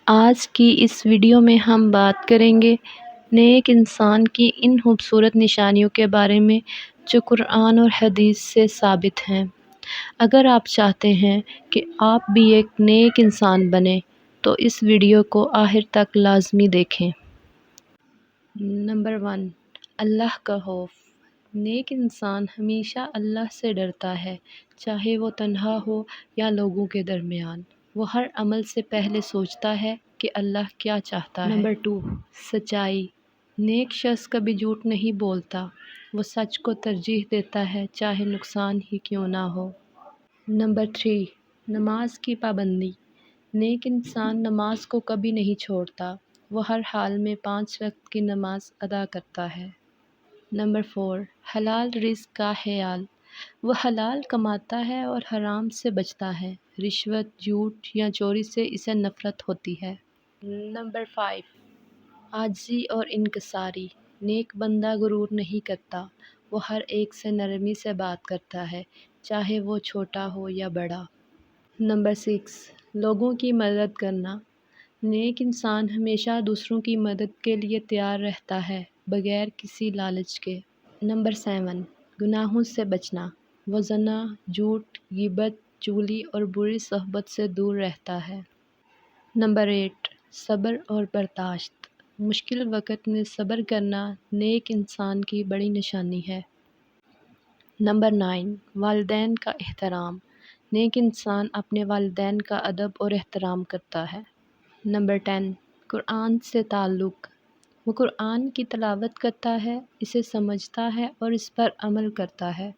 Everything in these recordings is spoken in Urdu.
آج کی اس ویڈیو میں ہم بات کریں گے نیک انسان کی ان خوبصورت نشانیوں کے بارے میں جو قرآن اور حدیث سے ثابت ہیں۔ اگر آپ چاہتے ہیں کہ آپ بھی ایک نیک انسان بنیں تو اس ویڈیو کو آخر تک لازمی دیکھیں۔ نمبر 1، اللہ کا خوف۔ نیک انسان ہمیشہ اللہ سے ڈرتا ہے، چاہے وہ تنہا ہو یا لوگوں کے درمیان۔ وہ ہر عمل سے پہلے سوچتا ہے کہ اللہ کیا چاہتا ہے۔ نمبر 2، سچائی۔ نیک شخص کبھی جھوٹ نہیں بولتا، وہ سچ کو ترجیح دیتا ہے چاہے نقصان ہی کیوں نہ ہو۔ نمبر 3، نماز کی پابندی۔ نیک انسان نماز کو کبھی نہیں چھوڑتا، وہ ہر حال میں 5 وقت کی نماز ادا کرتا ہے۔ نمبر 4، حلال رزق کا خیال۔ وہ حلال کماتا ہے اور حرام سے بچتا ہے، رشوت، جھوٹ یا چوری سے اسے نفرت ہوتی ہے۔ نمبر 5، عاجزی اور انکساری۔ نیک بندہ غرور نہیں کرتا، وہ ہر ایک سے نرمی سے بات کرتا ہے، چاہے وہ چھوٹا ہو یا بڑا۔ نمبر 6، لوگوں کی مدد کرنا۔ نیک انسان ہمیشہ دوسروں کی مدد کے لیے تیار رہتا ہے، بغیر کسی لالچ کے۔ نمبر 7، گناہوں سے بچنا۔ وہ زنا، جھوٹ، غیبت، چغلی اور بری صحبت سے دور رہتا ہے۔ نمبر 8، صبر اور برداشت۔ مشکل وقت میں صبر کرنا نیک انسان کی بڑی نشانی ہے۔ نمبر 9، والدین کا احترام۔ نیک انسان اپنے والدین کا ادب اور احترام کرتا ہے۔ نمبر 10، قرآن سے تعلق۔ وہ قرآن کی تلاوت کرتا ہے، اسے سمجھتا ہے اور اس پر عمل کرتا ہے۔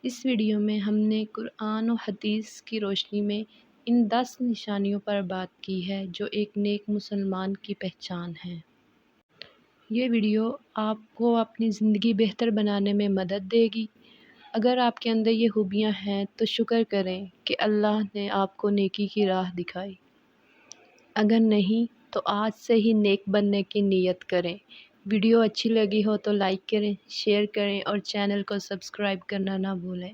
اس ویڈیو میں ہم نے قرآن و حدیث کی روشنی میں ان 10 نشانیوں پر بات کی ہے جو ایک نیک مسلمان کی پہچان ہیں۔ یہ ویڈیو آپ کو اپنی زندگی بہتر بنانے میں مدد دے گی۔ اگر آپ کے اندر یہ خوبیاں ہیں تو شکر کریں کہ اللہ نے آپ کو نیکی کی راہ دکھائی۔ اگر نہیں تو آج سے ہی نیک بننے کی نیت کریں۔ ویڈیو اچھی لگی ہو تو لائک کریں، شیئر کریں اور چینل کو سبسکرائب کرنا نہ بھولیں۔